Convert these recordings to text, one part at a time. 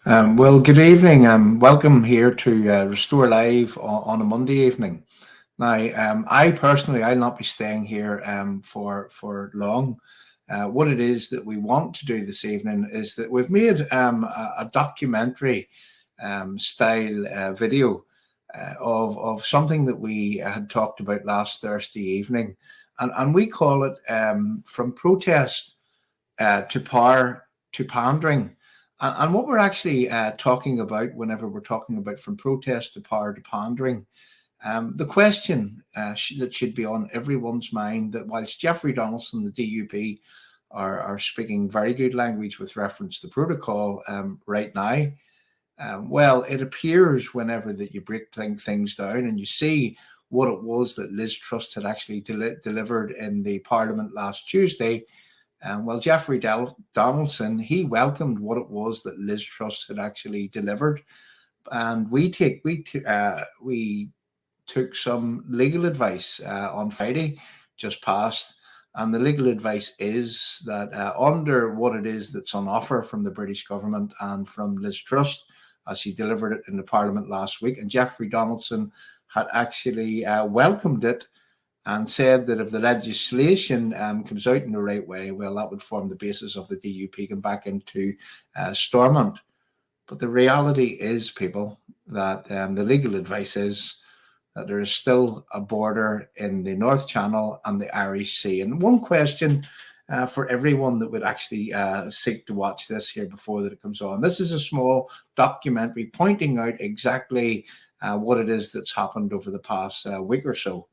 Well, good evening. Welcome here to Restore Live on a Monday evening. Now, I personally, I'll not be staying here for long. What it is that we want to do this evening is that we've made a documentary style video of something that we had talked about last Thursday evening, and we call it From Protest to Power to Pandering. And what we're actually talking about whenever we're talking about from protest to power to pandering, the question that should be on everyone's mind, that whilst Jeffrey Donaldson, the DUP, are speaking very good language with reference to protocol right now, well, it appears whenever that you break things down and you see what it was that Liz Truss had actually delivered in the Parliament last Tuesday. Well, Jeffrey Donaldson, he welcomed what it was that Liz Truss had actually delivered, and we took some legal advice on Friday, just past, and the legal advice is that under what it is that's on offer from the British government and from Liz Truss, as she delivered it in the Parliament last week, and Jeffrey Donaldson had actually welcomed it and said that if the legislation comes out in the right way, well, that would form the basis of the DUP going back into Stormont. But the reality is, people, that the legal advice is that there is still a border in the North Channel and the Irish Sea. And one question for everyone that would actually seek to watch this here before that it comes on. This is a small documentary pointing out exactly what it is that's happened over the past week or so.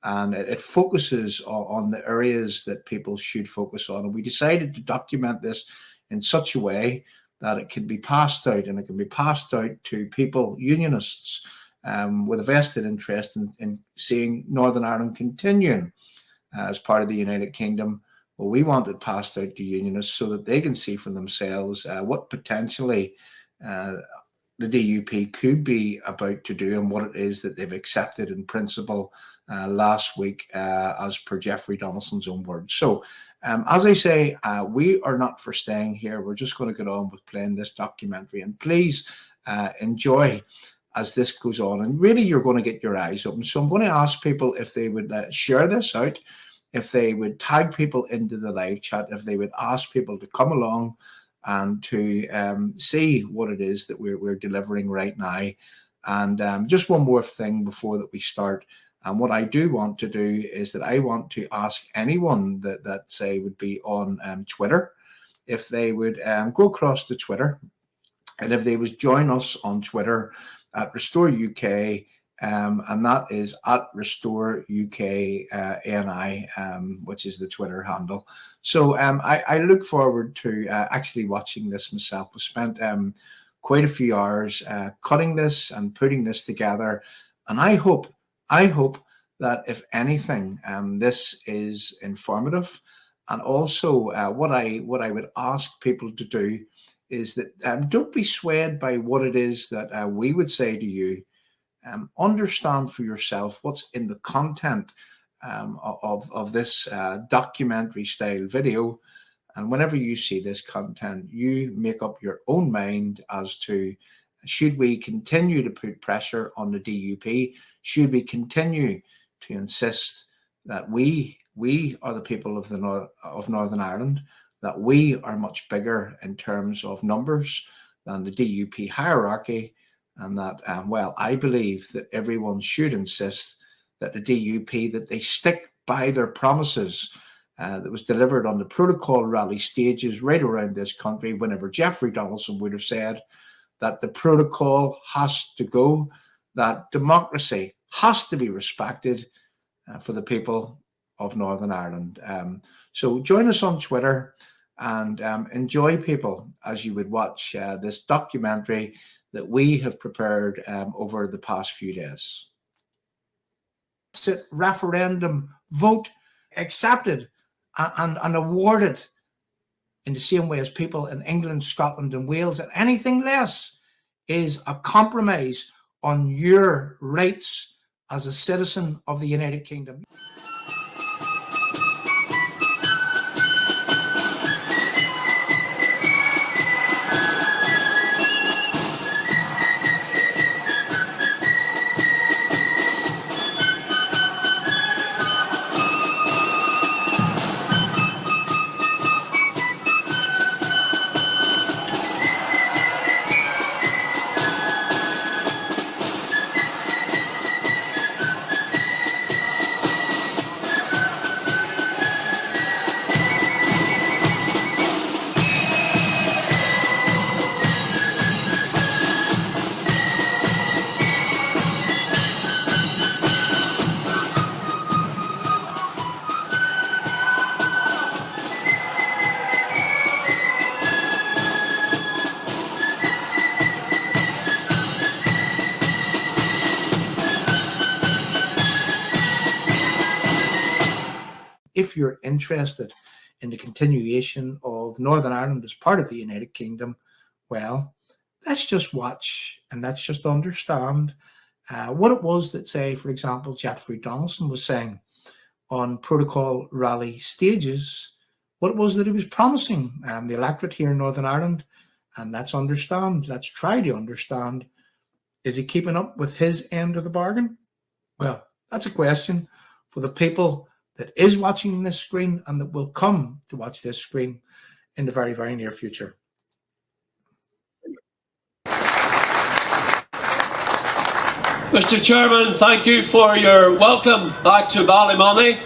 And it focuses on the areas that people should focus on. And we decided to document this in such a way that it can be passed out, and it can be passed out to people, unionists, with a vested interest in seeing Northern Ireland continuing as part of the United Kingdom. Well, we want it passed out to unionists so that they can see for themselves what potentially the DUP could be about to do and what it is that they've accepted in principle last week, as per Jeffrey Donaldson's own words. So, as I say, we are not for staying here. We're just going to get on with playing this documentary. And please enjoy as this goes on. And really, you're going to get your eyes open. So I'm going to ask people if they would share this out, if they would tag people into the live chat, if they would ask people to come along and to see what it is that we're delivering right now. And just one more thing before that we start. And what I do want to do is that I want to ask anyone that say would be on Twitter, if they would go across to Twitter, and if they would join us on Twitter at Restore UK, and that is at Restore UK ANI, which is the Twitter handle. So I look forward to actually watching this myself. We spent quite a few hours cutting this and putting this together, and I hope that if anything, this is informative. And also, what I would ask people to do is that don't be swayed by what it is that we would say to you. Understand for yourself what's in the content of this documentary style video. And whenever you see this content, you make up your own mind as to, should we continue to put pressure on the DUP? Should we continue to insist that we are the people of Northern Ireland, that we are much bigger in terms of numbers than the DUP hierarchy, and that, well, I believe that everyone should insist that the DUP, that they stick by their promises that was delivered on the protocol rally stages right around this country, whenever Jeffrey Donaldson would have said that the protocol has to go, that democracy has to be respected for the people of Northern Ireland. So join us on Twitter and enjoy, people, as you would watch this documentary that we have prepared over the past few days. Referendum vote accepted and awarded in the same way as people in England, Scotland, and Wales, and anything less is a compromise on your rights as a citizen of the United Kingdom. if you're interested in the continuation of Northern Ireland as part of the United Kingdom, well, let's just watch and let's just understand what it was that, say, for example, Jeffrey Donaldson was saying on protocol rally stages, what it was that he was promising the electorate here in Northern Ireland. And let's try to understand, is he keeping up with his end of the bargain? Well, that's a question for the people that is watching this screen and that will come to watch this screen in the very, very near future. Mr. Chairman, thank you for your welcome back to Ballymoney.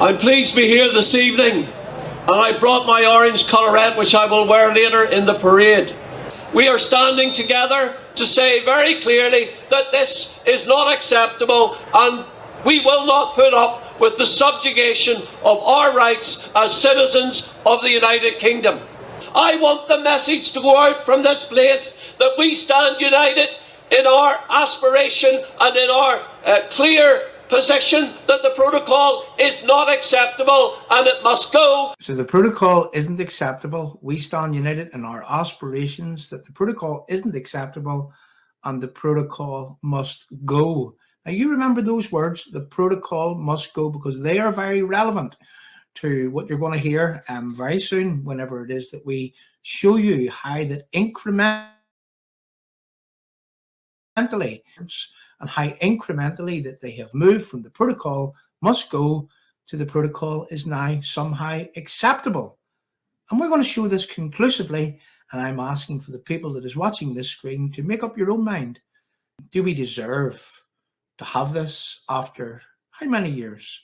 I'm pleased to be here this evening, and I brought my orange collarette, which I will wear later in the parade. We are standing together to say very clearly that this is not acceptable, and we will not put up with the subjugation of our rights as citizens of the United Kingdom. I want the message to go out from this place that we stand united in our aspiration and in our clear position that the protocol is not acceptable and it must go. So the protocol isn't acceptable. We stand united in our aspirations that the protocol isn't acceptable and the protocol must go. Now you remember those words, the protocol must go, because they are very relevant to what you're going to hear very soon, whenever it is that we show you how that incrementally and how incrementally that they have moved from the protocol must go to the protocol is now somehow acceptable. And we're going to show this conclusively, and I'm asking for the people that is watching this screen to make up your own mind. Do we deserve to have this after how many years?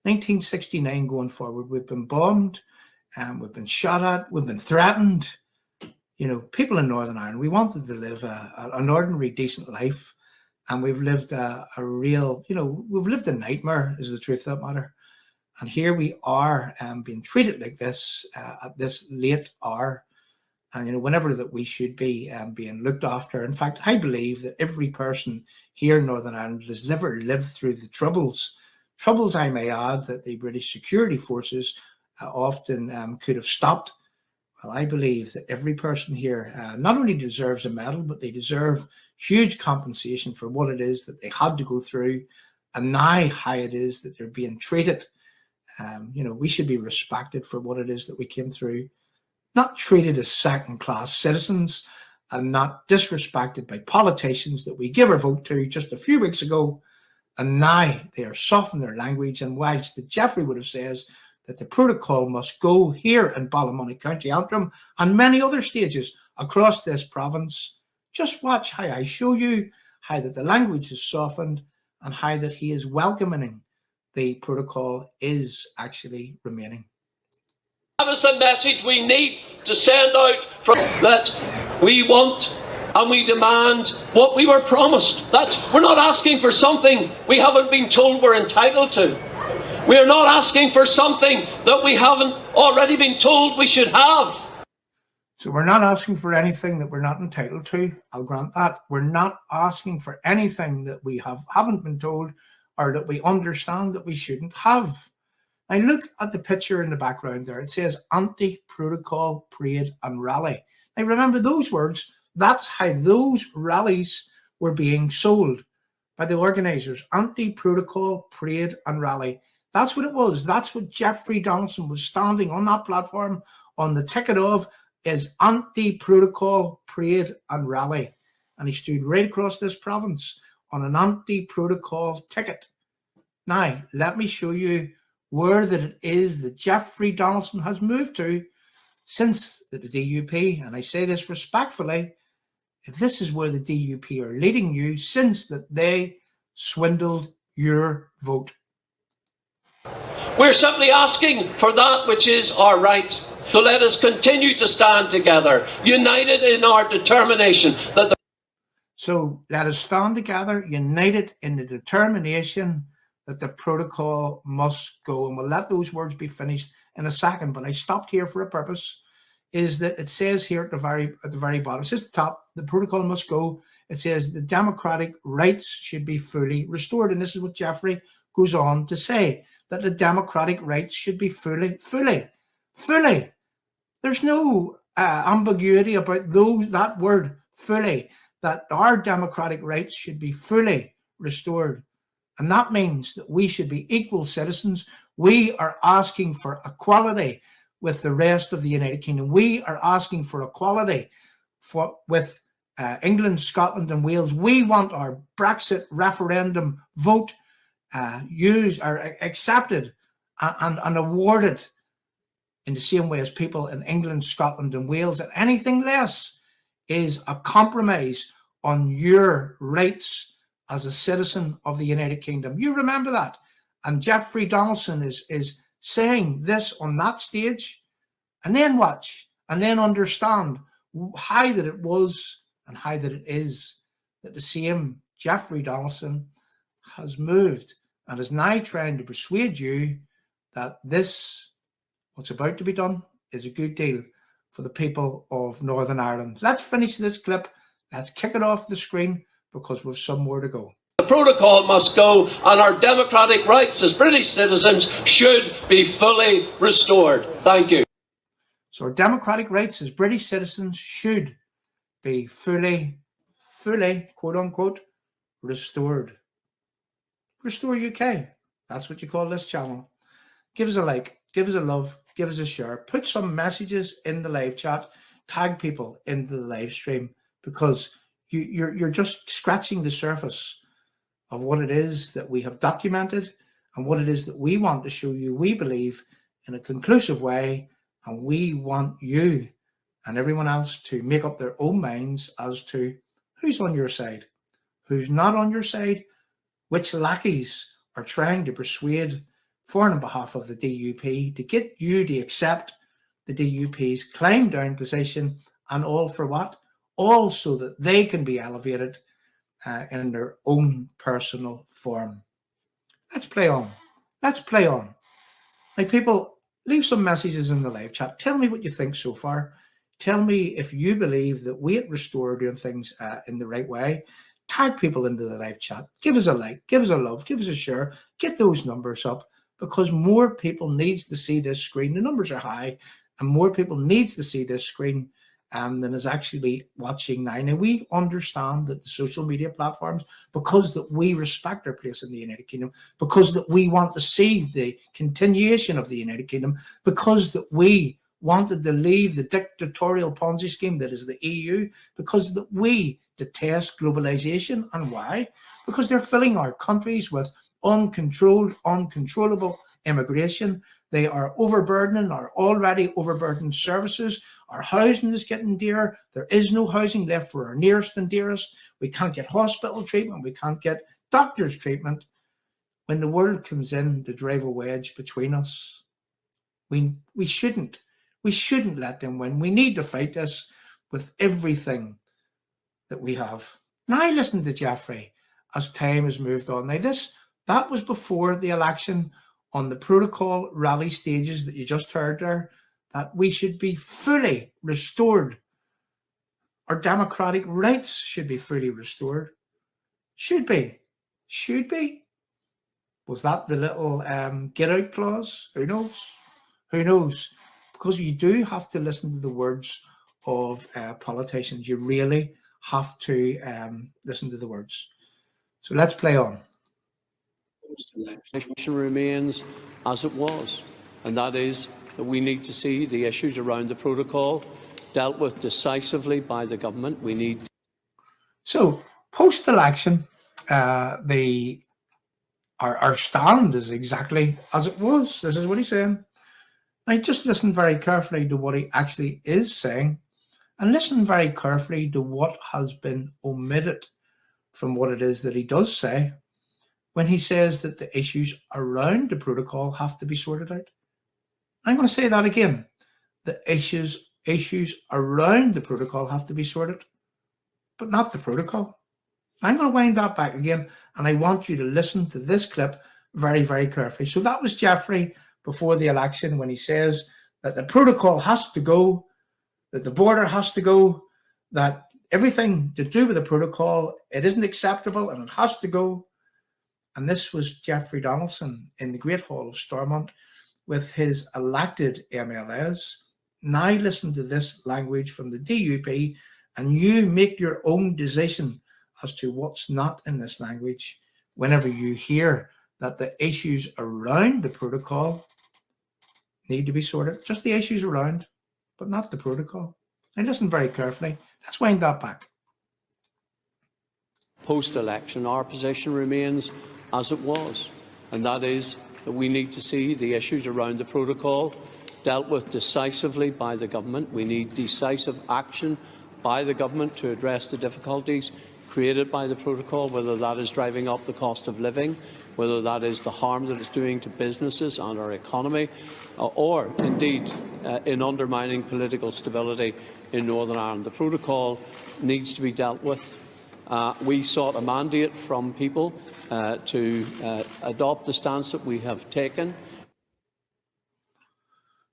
1969 going forward, we've been bombed, we've been shot at, we've been threatened. You know, people in Northern Ireland, we wanted to live an ordinary, decent life. And we've lived a real, we've lived a nightmare, is the truth of that matter. And here we are being treated like this at this late hour. And, whenever that we should be being looked after. In fact, I believe that every person here in Northern Ireland has never lived through the troubles, I may add, that the British security forces often could have stopped. Well, I believe that every person here not only deserves a medal, but they deserve huge compensation for what it is that they had to go through, and now how it is that they're being treated. We should be respected for what it is that we came through, not treated as second-class citizens and not disrespected by politicians that we give our vote to just a few weeks ago. And now they are softening their language. And whilst the Jeffrey would have says that the protocol must go here in Ballymoney, County Antrim, and many other stages across this province, just watch how I show you how that the language is softened and how that he is welcoming the protocol is actually remaining. That is the message we need to send out, from that we want and we demand what we were promised. That we're not asking for something we haven't been told we're entitled to. We are not asking for something that we haven't already been told we should have. So we're not asking for anything that we're not entitled to. I'll grant that. We're not asking for anything that we haven't been told or that we understand that we shouldn't have. Now look at the picture in the background there. It says anti-protocol parade and rally. Now remember those words. That's how those rallies were being sold by the organisers. Anti-protocol parade and rally. That's what it was. That's what Jeffrey Donaldson was standing on that platform on the ticket of, is anti-protocol parade and rally. And he stood right across this province on an anti-protocol ticket. Now, let me show you where that it is that Jeffrey Donaldson has moved to since the DUP. And I say this respectfully, if this is where the DUP are leading you since that they swindled your vote. We're simply asking for that which is our right. So let us continue to stand together, united in our determination that So let us stand together, united in the determination that the protocol must go. And we'll let those words be finished in a second. But I stopped here for a purpose, is that it says here at the very bottom, it says at the top, the protocol must go. It says the democratic rights should be fully restored. And this is what Jeffrey goes on to say. that the democratic rights should be fully. There's no ambiguity about that word fully, that our democratic rights should be fully restored. And that means that we should be equal citizens. We are asking for equality with the rest of the United Kingdom. We are asking for equality with England, Scotland, and Wales. We want our Brexit referendum vote used or accepted and awarded in the same way as people in England, Scotland, and Wales. And anything less is a compromise on your rights as a citizen of the United Kingdom. You remember that. And Jeffrey Donaldson is saying this on that stage, and then watch, and then understand how that it was and how that it is that the same Jeffrey Donaldson has moved and is now trying to persuade you that this, what's about to be done, is a good deal for the people of Northern Ireland. Let's finish this clip. Let's kick it off the screen because we've some more to go. The protocol must go, and our democratic rights as British citizens should be fully restored. Thank you. So our democratic rights as British citizens should be fully, quote unquote, restored. Restore UK. That's what you call this channel. Give us a like, give us a love, give us a share. Put some messages in the live chat. Tag people into the live stream, because you're just scratching the surface of what it is that we have documented and what it is that we want to show you. We believe in a conclusive way, and we want you and everyone else to make up their own minds as to who's on your side, who's not on your side, which lackeys are trying to persuade for on behalf of the DUP to get you to accept the DUP's climb down position, and all for what? All so that they can be elevated in their own personal form. Let's play on. Let's play on. Now, people, leave some messages in the live chat. Tell me what you think so far. Tell me if you believe that we at Restore are doing things in the right way. Tag people into the live chat. Give us a like, give us a love, give us a share. Get those numbers up, because more people needs to see this screen. The numbers are high, and more people needs to see this screen than is actually watching now. Now, we understand that the social media platforms, because that we respect our place in the United Kingdom, because that we want to see the continuation of the United Kingdom, because that we wanted to leave the dictatorial Ponzi scheme that is the EU, because that we detest globalization. And why? Because they're filling our countries with uncontrollable immigration. They are overburdening our already overburdened services. Our housing is getting dear. There is no housing left for our nearest and dearest. We can't get hospital treatment. We can't get doctor's treatment. When the world comes in to drive a wedge between us, we shouldn't let them win. We need to fight this with everything that we have. Now listen to Jeffrey as time has moved on. Now that was before the election, on the protocol rally stages that you just heard there, that we should be fully restored. Our democratic rights should be fully restored. Should be. Was that the little get out clause? Who knows? Because you do have to listen to the words of politicians. You really have to listen to the words. So let's play on. Legislation remains as it was, and that is that we need to see the issues around the protocol dealt with decisively by the government. We need. So post-election, our stand is exactly as it was. This is what he's saying. Now, just listen very carefully to what he actually is saying, and listen very carefully to what has been omitted from what it is that he does say when he says that the issues around the protocol have to be sorted out. I'm going to say that again. The issues around the protocol have to be sorted, but not the protocol. I'm going to wind that back again, and I want you to listen to this clip very, very carefully. So that was Jeffrey before the election when he says that the protocol has to go, that the border has to go, that everything to do with the protocol, it isn't acceptable and it has to go. And this was Jeffrey Donaldson in the Great Hall of Stormont with his elected MLAs. Now listen to this language from the DUP, and you make your own decision as to what's not in this language whenever you hear that the issues around the protocol need to be sorted. Just the issues around, but not the protocol. And listen very carefully. Let's wind that back. Post-election, our position remains as it was, and that is that we need to see the issues around the protocol dealt with decisively by the government. We need decisive action by the government to address the difficulties created by the protocol, whether that is driving up the cost of living, whether that is the harm that it's doing to businesses and our economy, or indeed in undermining political stability in Northern Ireland. The protocol needs to be dealt with. We sought a mandate from people to adopt the stance that we have taken.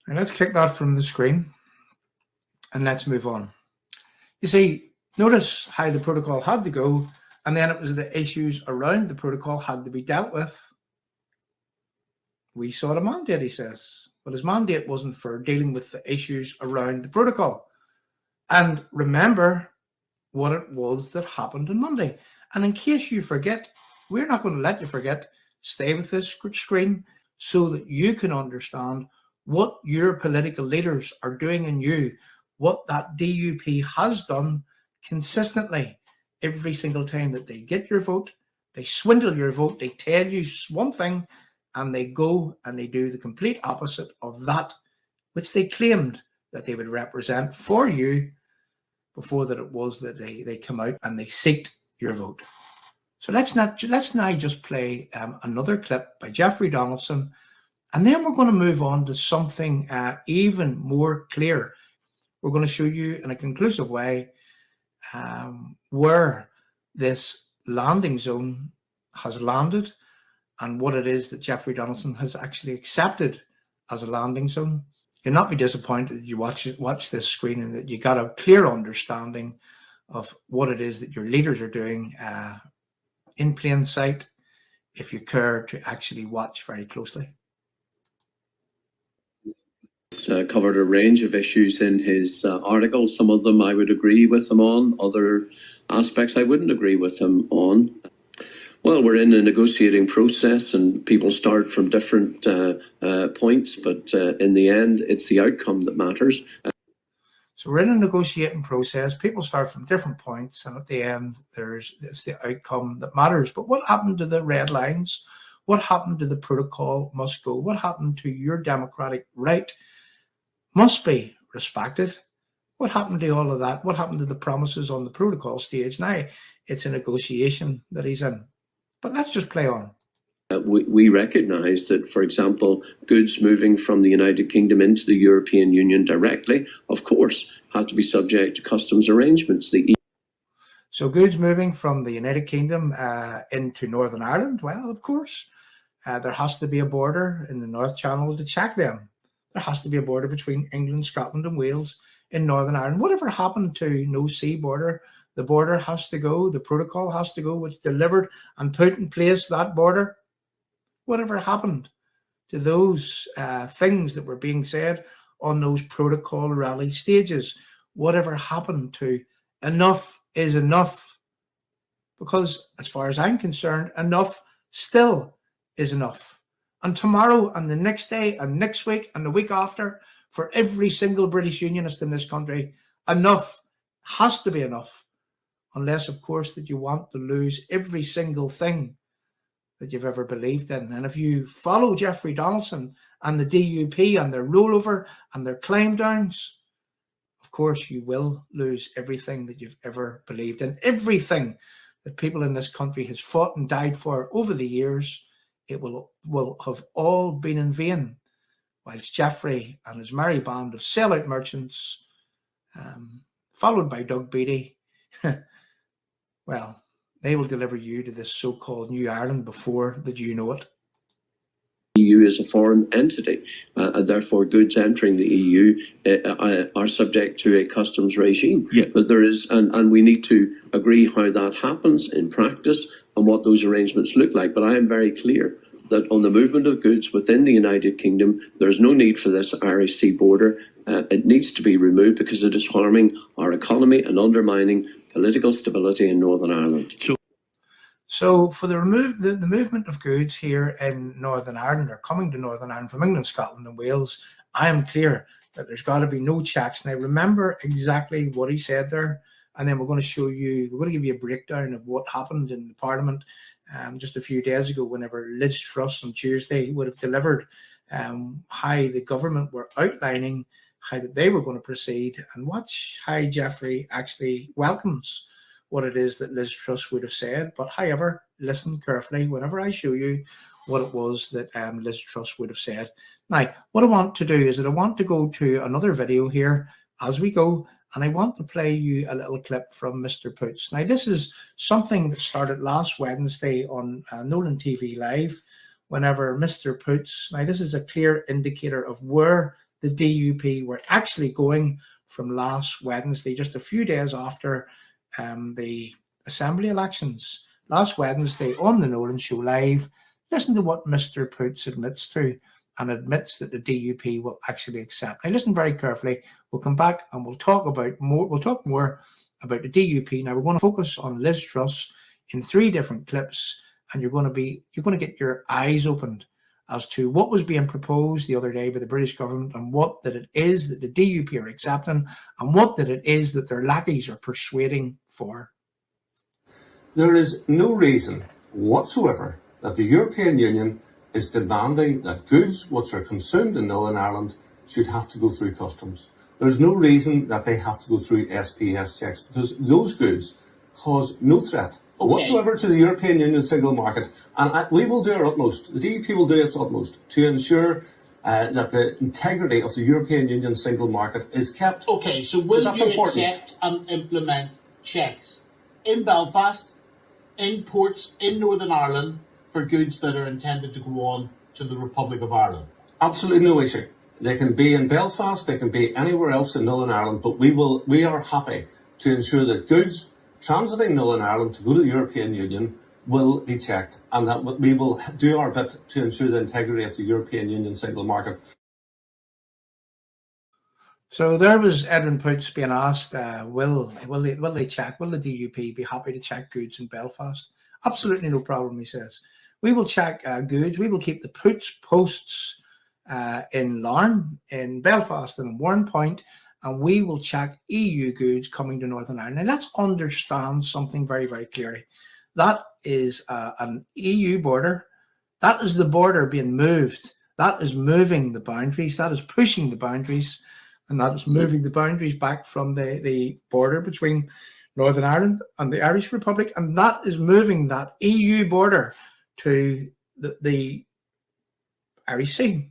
And let's kick that from the screen and let's move on. You see, notice how the protocol had to go, and then it was the issues around the protocol had to be dealt with. We sought a mandate, he says, but his mandate wasn't for dealing with the issues around the protocol. And remember what it was that happened on Monday. And in case you forget, we're not going to let you forget. Stay with this screen so that you can understand what your political leaders are doing in you, what that DUP has done consistently every single time that they get your vote. They swindle your vote. They tell you one thing and they go and they do the complete opposite of that which they claimed that they would represent for you before that it was that they come out and they seeked your vote. So let's now just play another clip by Jeffrey Donaldson, and then we're going to move on to something even more clear. We're going to show you in a conclusive way where this landing zone has landed and what it is that Jeffrey Donaldson has actually accepted as a landing zone. You'll not be disappointed that you watch this screen and that you got a clear understanding of what it is that your leaders are doing in plain sight if you care to actually watch very closely. Covered a range of issues in his article. Some of them I would agree with him on, other aspects I wouldn't agree with him on. Well, we're in a negotiating process and people start from different points, but in the end, it's the outcome that matters. So we're in a negotiating process. People start from different points, and at the end, it's the outcome that matters. But what happened to the red lines? What happened to the protocol must go? What happened to your democratic right must be respected? What happened to all of that? What happened to the promises on the protocol stage? Now it's a negotiation that he's in. But let's just play on. We recognise that, for example, goods moving from the United Kingdom into the European Union directly, of course, have to be subject to customs arrangements. So goods moving from the United Kingdom into Northern Ireland, well, of course, there has to be a border in the North Channel to check them. There has to be a border between England, Scotland and Wales in Northern Ireland. Whatever happened to no sea border? The border has to go, the protocol has to go, which delivered and put in place that border. Whatever happened to those things that were being said on those protocol rally stages? Whatever happened to enough is enough? Because as far as I'm concerned, enough still is enough. And tomorrow and the next day and next week and the week after, for every single British Unionist in this country, enough has to be enough. Unless, of course, that you want to lose every single thing that you've ever believed in. And if you follow Jeffrey Donaldson and the DUP and their rollover and their climb downs, of course, you will lose everything that you've ever believed in. Everything that people in this country has fought and died for over the years, it will have all been in vain. Whilst Jeffrey and his merry band of sellout merchants, followed by Doug Beattie, well, they will deliver you to this so-called New Ireland before that you know it. The EU is a foreign entity, and therefore goods entering the EU are subject to a customs regime. Yeah. But there is, and we need to agree how that happens in practice. and what those arrangements look like. But I am very clear that on the movement of goods within the United Kingdom, there's no need for this Irish Sea border. It needs to be removed because it is harming our economy and undermining political stability in Northern Ireland. So for the movement of goods here in Northern Ireland, or coming to Northern Ireland from England, Scotland and Wales, I am clear that there's got to be no checks. Now remember exactly what he said there, and then we're going to give you a breakdown of what happened in the Parliament just a few days ago, whenever Liz Truss on Tuesday would have delivered how the government were outlining how that they were going to proceed, and watch how Jeffrey actually welcomes what it is that Liz Truss would have said. But however, listen carefully whenever I show you what it was that Liz Truss would have said. Now, what I want to do is that I want to go to another video here as we go, and I want to play you a little clip from Mr. Poots. Now, this is something that started last Wednesday on Nolan TV Live, whenever Mr. Poots, now this is a clear indicator of where the DUP were actually going from last Wednesday, just a few days after the Assembly elections. Last Wednesday on the Nolan Show Live, listen to what Mr. Poots admits to, and admits that the DUP will actually accept. Now listen very carefully. We'll come back and we'll talk more about the DUP. Now we're going to focus on Liz Truss in 3 different clips, and you're going to get your eyes opened as to what was being proposed the other day by the British government, and what that it is that the DUP are accepting, and what that it is that their lackeys are persuading for. There is no reason whatsoever that the European Union is demanding that goods which are consumed in Northern Ireland should have to go through customs. There's no reason that they have to go through SPS checks, because those goods cause no threat whatsoever to the European Union single market. And we will do our utmost, the DUP will do its utmost to ensure that the integrity of the European Union single market is kept. Okay, so will you accept and implement checks in Belfast, in ports in Northern Ireland, for goods that are intended to go on to the Republic of Ireland? Absolutely no issue. They can be in Belfast, they can be anywhere else in Northern Ireland, but we are happy to ensure that goods transiting Northern Ireland to go to the European Union will be checked, and that we will do our bit to ensure the integrity of the European Union single market. So there was Edwin Poots being asked, will they check, will the DUP be happy to check goods in Belfast? Absolutely no problem, he says. We will check goods. We will keep the Poots posts in Larne, in Belfast and in Warrenpoint, and we will check EU goods coming to Northern Ireland. And let's understand something very, very clearly. That is an EU border. That is the border being moved. That is moving the boundaries. That is pushing the boundaries. And that is moving the boundaries back from the border between Northern Ireland and the Irish Republic. And that is moving that EU border to the Irish Sea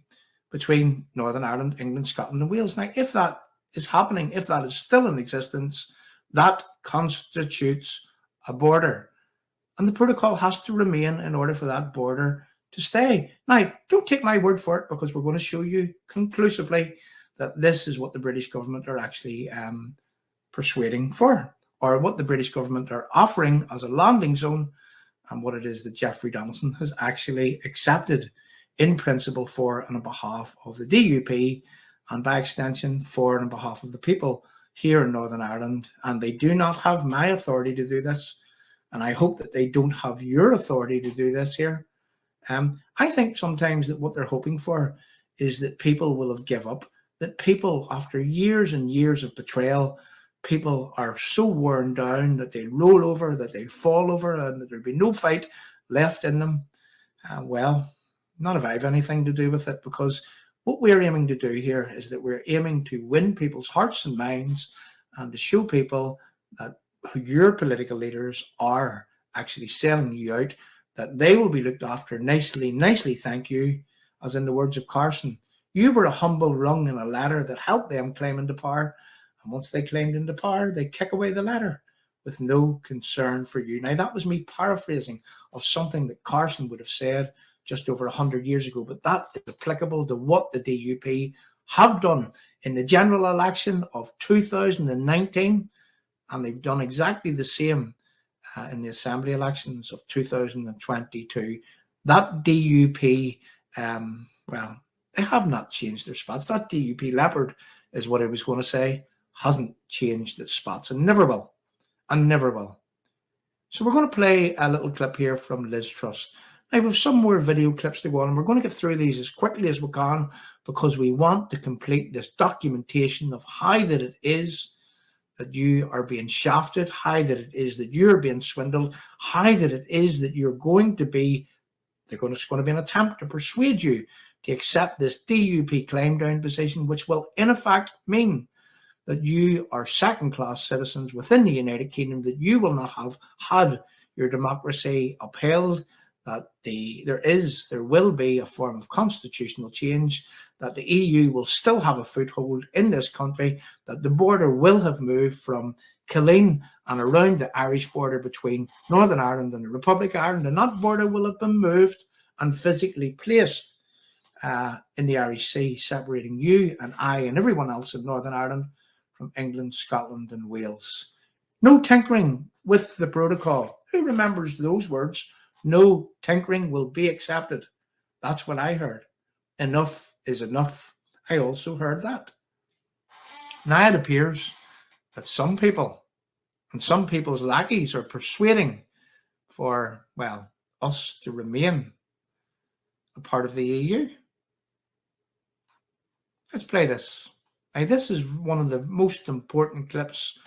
between Northern Ireland, England, Scotland and Wales. Now, if that is happening, if that is still in existence, that constitutes a border. And the protocol has to remain in order for that border to stay. Now, don't take my word for it, because we're going to show you conclusively that this is what the British government are actually persuading for, or what the British government are offering as a landing zone, and what it is that Jeffrey Donaldson has actually accepted in principle for and on behalf of the DUP, and by extension for and on behalf of the people here in Northern Ireland. And they do not have my authority to do this, and I hope that they don't have your authority to do this here. I think sometimes that what they're hoping for is that people will have give up, that people, after years and years of betrayal, people are so worn down that they roll over, that they fall over, and that there'll be no fight left in them. Well, not if I have anything to do with it, because what we're aiming to do here is that we're aiming to win people's hearts and minds, and to show people that your political leaders are actually selling you out, that they will be looked after nicely, thank you, as in the words of Carson. You were a humble rung in a ladder that helped them climb into power, and once they climbed into power, they kick away the ladder with no concern for you. Now, that was me paraphrasing of something that Carson would have said just over 100 years ago, but that is applicable to what the DUP have done in the general election of 2019, and they've done exactly the same in the Assembly elections of 2022. That DUP, well, they have not changed their spots. That DUP leopard is what I was going to say, hasn't changed its spots and never will, and never will. So we're going to play a little clip here from Liz Truss. Now, we have some more video clips to go on, and we're going to get through these as quickly as we can because we want to complete this documentation of how that it is that you are being shafted, how that it is that you're being swindled, how that it is that you're going to be, it's going to be an attempt to persuade you to accept this DUP claim down position, which will in effect mean that you are second-class citizens within the United Kingdom, that you will not have had your democracy upheld, that there will be a form of constitutional change, that the EU will still have a foothold in this country, that the border will have moved from Killeen and around the Irish border between Northern Ireland and the Republic of Ireland, and that border will have been moved and physically placed in the Irish Sea, separating you and I and everyone else in Northern Ireland from England, Scotland and Wales. No tinkering with the protocol. Who remembers those words? No tinkering will be accepted. That's what I heard. Enough is enough. I also heard that. Now it appears that some people and some people's lackeys are persuading for, well, us to remain a part of the EU. Let's play this. Now, this is one of the most important clips.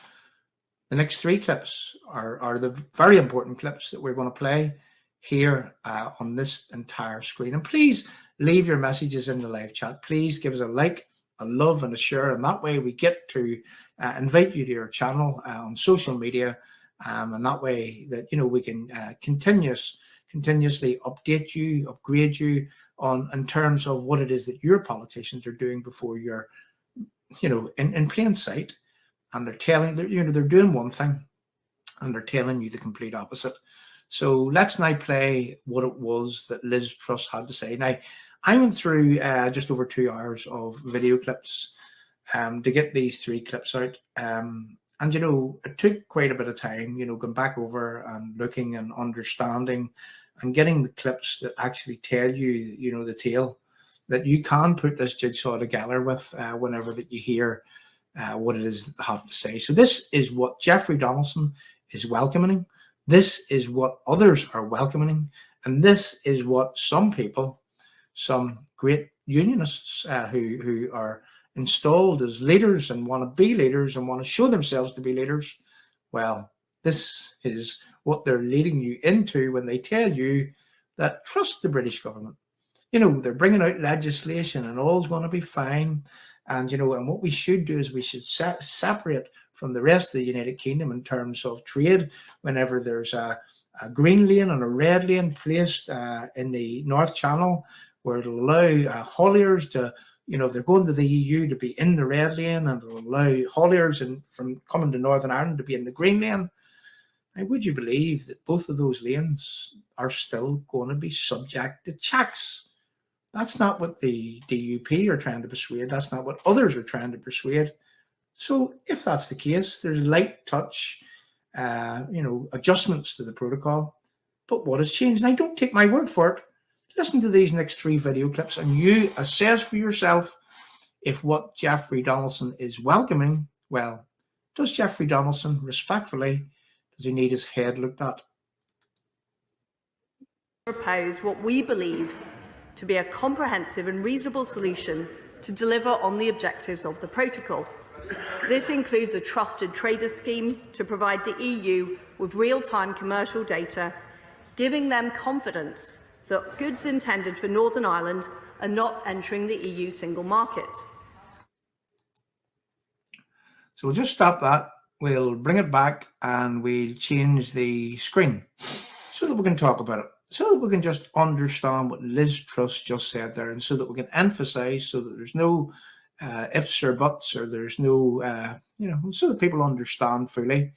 The next three clips are the very important clips that we're going to play here on this entire screen. And please leave your messages in the live chat. Please give us a like, a love and a share, and that way we get to invite you to your channel on social media, and that way that we can continuously update you, upgrade you on in terms of what it is that your politicians are doing before you're in plain sight, and they're doing one thing and they're telling you the complete opposite. So let's now play what it was that Liz Truss had to say. Now, I went through just over 2 hours of video clips to get these three clips out. And, it took quite a bit of time, going back over and looking and understanding and getting the clips that actually tell you, the tale that you can put this jigsaw together with whenever that you hear what it is that they have to say. So this is what Jeffrey Donaldson is welcoming. This is what others are welcoming. And this is what some people, some great unionists who are installed as leaders and want to be leaders and want to show themselves to be leaders, well, this is what they're leading you into when they tell you that trust the British government. They're bringing out legislation and all's going to be fine. And, and what we should do is we should separate from the rest of the United Kingdom in terms of trade whenever there's a green lane and a red lane placed in the North Channel, where it'll allow hauliers to, if they're going to the EU, to be in the red lane, and it'll allow hauliers from coming to Northern Ireland to be in the green lane. Now, would you believe that both of those lanes are still going to be subject to checks? That's not what the DUP are trying to persuade. That's not what others are trying to persuade. So if that's the case, there's light touch, adjustments to the protocol. But what has changed? Now, don't take my word for it. Listen to these next three video clips and you assess for yourself if what Jeffrey Donaldson is welcoming, well, does Jeffrey Donaldson respectfully, does he need his head looked at? Propose what we believe to be a comprehensive and reasonable solution to deliver on the objectives of the protocol. This includes a trusted trader scheme to provide the EU with real-time commercial data, giving them confidence that goods intended for Northern Ireland are not entering the EU single market. So we'll just stop that. We'll bring it back and we'll change the screen so that we can talk about it, so that we can just understand what Liz Truss just said there, and so that we can emphasize, so that there's no ifs or buts, or there's no, so that people understand fully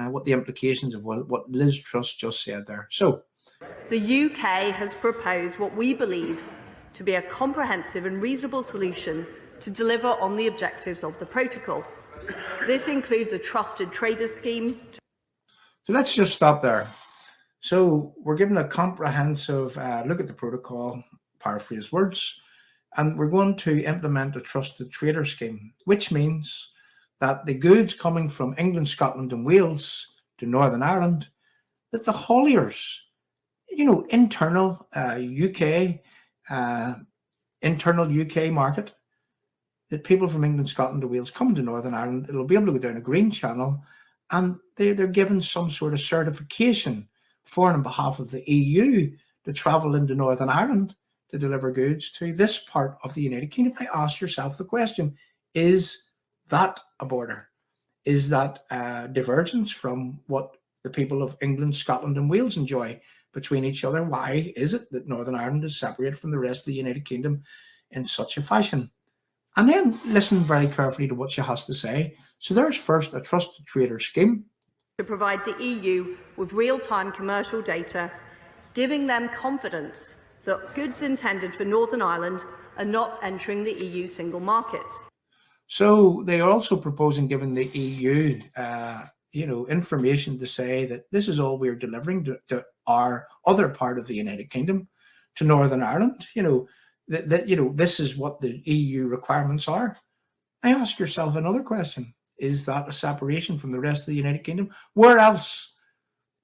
what the implications of what Liz Truss just said there. So the UK has proposed what we believe to be a comprehensive and reasonable solution to deliver on the objectives of the protocol. This includes a trusted trader scheme. So let's just stop there. So we're given a comprehensive look at the protocol, paraphrase words, and we're going to implement a trusted trader scheme, which means that the goods coming from England, Scotland and Wales to Northern Ireland, that the hauliers, internal UK market, that people from England, Scotland and Wales coming to Northern Ireland, it'll be able to go down a green channel, and they're given some sort of certification for and on behalf of the EU to travel into Northern Ireland to deliver goods to this part of the United Kingdom. I ask yourself the question, is that a border? Is that divergence from what the people of England, Scotland and Wales enjoy between each other? Why is it that Northern Ireland is separated from the rest of the United Kingdom in such a fashion? And then listen very carefully to what she has to say. So there's first a trusted trader scheme. To provide the EU with real-time commercial data, giving them confidence that goods intended for Northern Ireland are not entering the EU single market. So they are also proposing giving the EU, information to say that this is all we're delivering to our other part of the United Kingdom, to Northern Ireland. This is what the EU requirements are. I ask yourself another question. Is that a separation from the rest of the United Kingdom? Where else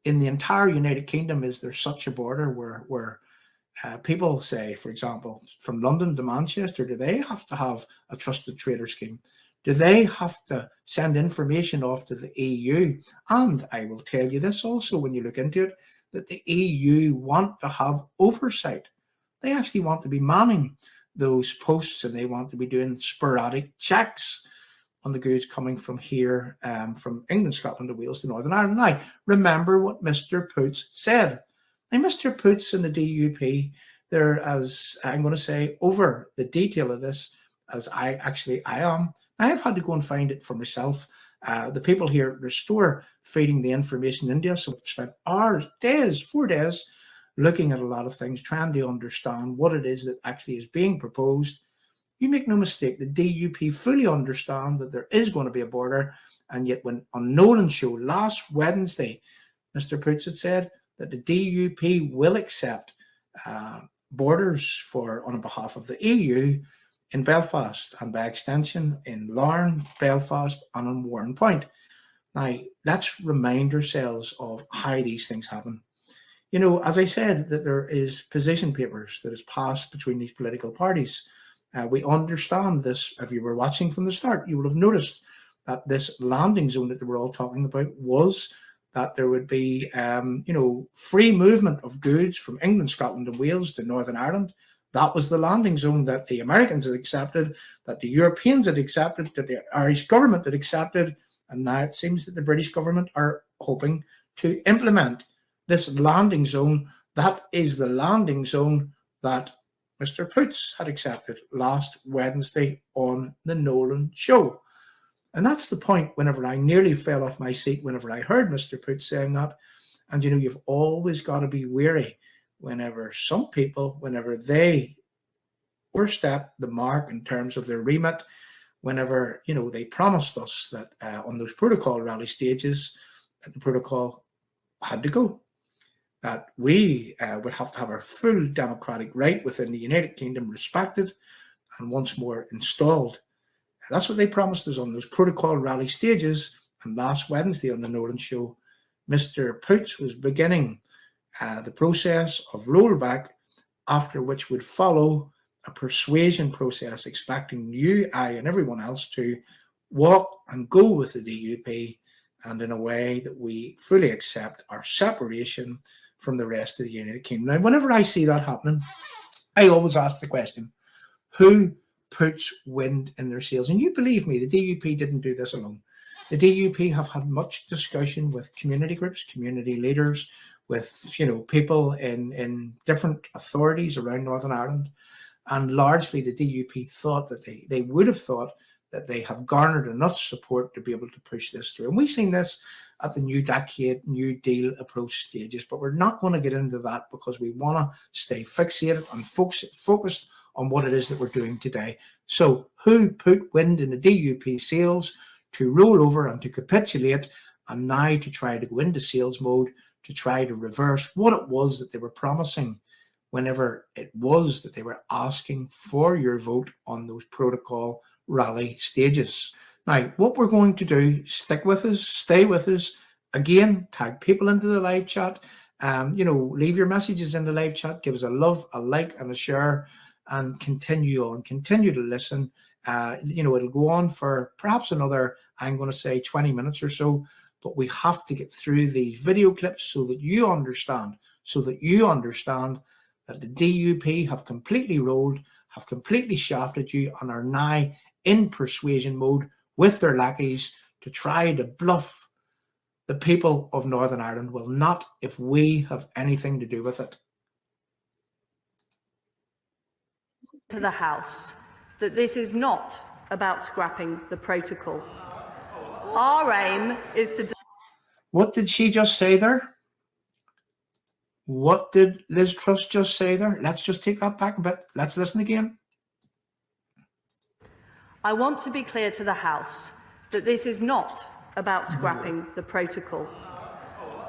in the entire United Kingdom is there such a border where people say, for example, from London to Manchester, do they have to have a trusted trader scheme? Do they have to send information off to the EU? And I will tell you this also, when you look into it, that the EU want to have oversight. They actually want to be manning those posts, and they want to be doing sporadic checks on the goods coming from here, from England, Scotland and Wales to Northern Ireland. Now, remember what Mr. Poots said. Now, Mr. Poots and the DUP, they're, as I'm going to say, over the detail of this as I am. I've had to go and find it for myself. The people here at Restore feeding the information into us, so we've spent hours, days, 4 days, looking at a lot of things, trying to understand what it is that actually is being proposed. You make no mistake, the DUP fully understand that there is going to be a border, and yet when on Nolan's show last Wednesday, Mr. Poots had said that the DUP will accept borders on behalf of the EU in Belfast, and by extension in Larne, Belfast and on Warren Point. Now, let's remind ourselves of how these things happen. As I said, that there is position papers that is passed between these political parties. We understand this. If you were watching from the start, you will have noticed that this landing zone that they were all talking about was that there would be, free movement of goods from England, Scotland and Wales to Northern Ireland. That was the landing zone that the Americans had accepted, that the Europeans had accepted, that the Irish government had accepted, and now it seems that the British government are hoping to implement this landing zone. That is the landing zone that Mr. Poots had accepted last Wednesday on the Nolan show. And that's the point whenever I nearly fell off my seat whenever I heard Mr. Poots saying that. And you've always got to be wary whenever some people, whenever they overstep the mark in terms of their remit, whenever, they promised us that on those protocol rally stages, that the protocol had to go, that we would have to have our full democratic right within the United Kingdom respected and once more installed. That's what they promised us on those protocol rally stages. And last Wednesday on the Nolan show, Mr. Poots was beginning the process of rollback, after which would follow a persuasion process, expecting you, I, and everyone else to walk and go with the DUP, and in a way that we fully accept our separation from the rest of the United Kingdom. Now, whenever I see that happening, I always ask the question, who puts wind in their sails? And you believe me, the DUP didn't do this alone. The DUP have had much discussion with community groups, community leaders, with people in different authorities around Northern Ireland, and largely the DUP thought that they would have thought that they have garnered enough support to be able to push this through. And we've seen this at the New Decade, New Deal approach stages, but we're not going to get into that because we want to stay fixated and focused on what it is that we're doing today. So who put wind in the DUP sails to roll over and to capitulate and now to try to go into sales mode to try to reverse what it was that they were promising whenever it was that they were asking for your vote on those protocol rally stages. Now, what we're going to do, stick with us, stay with us. Again, tag people into the live chat. Leave your messages in the live chat. Give us a love, a like, and a share, and continue on. Continue to listen. It'll go on for perhaps another, I'm going to say 20 minutes or so, but we have to get through these video clips so that you understand that the DUP have completely rolled, have completely shafted you, and are now in persuasion mode with their lackeys to try to bluff the people of Northern Ireland. Will not if we have anything to do with it. To the House that this is not about scrapping the protocol. Our aim is to... What did she just say there? What did Liz Truss just say there? Let's just take that back a bit. Let's listen again. I want to be clear to the House that this is not about scrapping the protocol.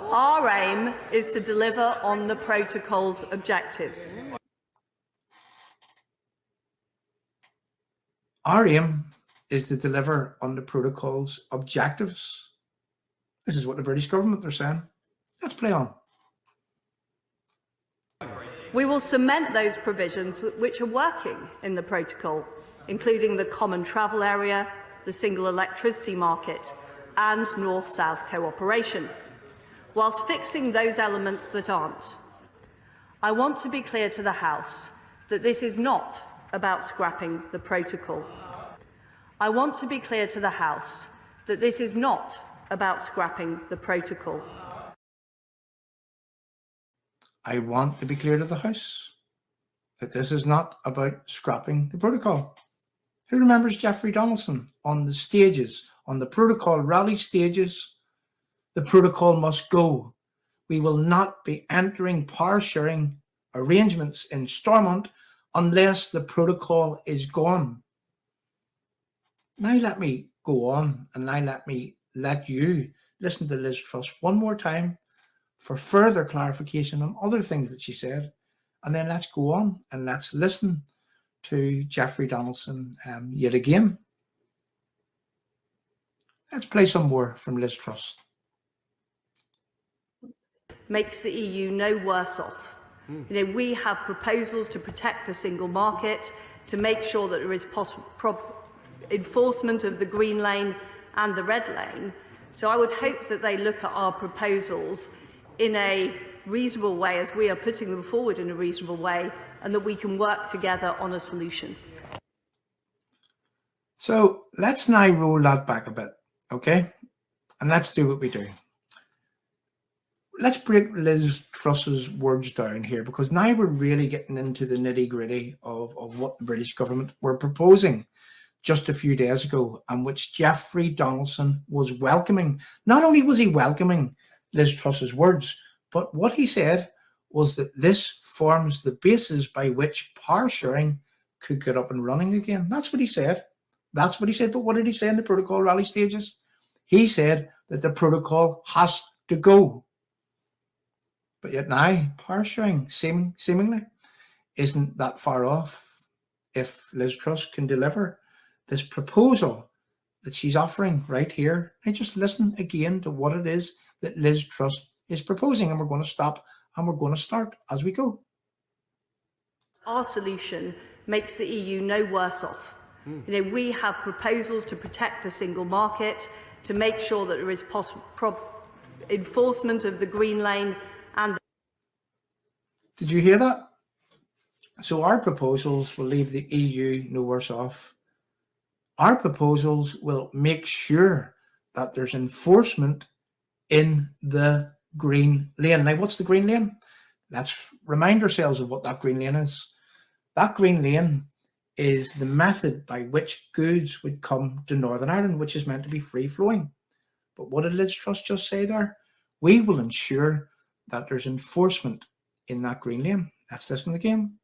Our aim is to deliver on the protocol's objectives. Our aim is to deliver on the protocol's objectives. This is what the British government are saying. Let's play on. We will cement those provisions which are working in the protocol, including the common travel area, the single electricity market, and North-South cooperation, whilst fixing those elements that aren't. I want to be clear to the House that this is not about scrapping the protocol. I want to be clear to the House that this is not about scrapping the protocol. I want to be clear to the House that this is not about scrapping the protocol. Who remembers Jeffrey Donaldson on the stages, on the protocol rally stages? The protocol must go. We will not be entering power sharing arrangements in Stormont unless the protocol is gone. Now let me go on, and now let you listen to Liz Truss one more time for further clarification on other things that she said, and then let's go on and let's listen to Jeffrey Donaldson yet again. Let's play some more from Liz Truss. Makes the EU no worse off. We have proposals to protect the single market, to make sure that there is enforcement of the green lane and the red lane. So I would hope that they look at our proposals in a reasonable way, as we are putting them forward in a reasonable way, and that we can work together on a solution. So let's now roll that back a bit, okay? And let's do what we do. Let's break Liz Truss's words down here, because now we're really getting into the nitty-gritty of what the British government were proposing just a few days ago, and which Jeffrey Donaldson was welcoming. Not only was he welcoming Liz Truss's words, but what he said was that this forms the basis by which power sharing could get up and running again. That's what he said. That's what he said. But what did he say in the protocol rally stages? He said that the protocol has to go. But yet now, power sharing seemingly isn't that far off if Liz Truss can deliver this proposal that she's offering right here. Now just listen again to what it is that Liz Truss is proposing, and we're going to stop and we're going to start as we go. Our solution makes the EU no worse off. We have proposals to protect the single market, to make sure that there is enforcement of the green lane and... Did you hear that? So our proposals will leave the EU no worse off. Our proposals will make sure that there's enforcement in the green lane. Now, what's the green lane? Let's remind ourselves of what that green lane is. That green lane is the method by which goods would come to Northern Ireland, which is meant to be free flowing. But what did Liz Truss just say there? We will ensure that there's enforcement in that green lane. Let's listen again.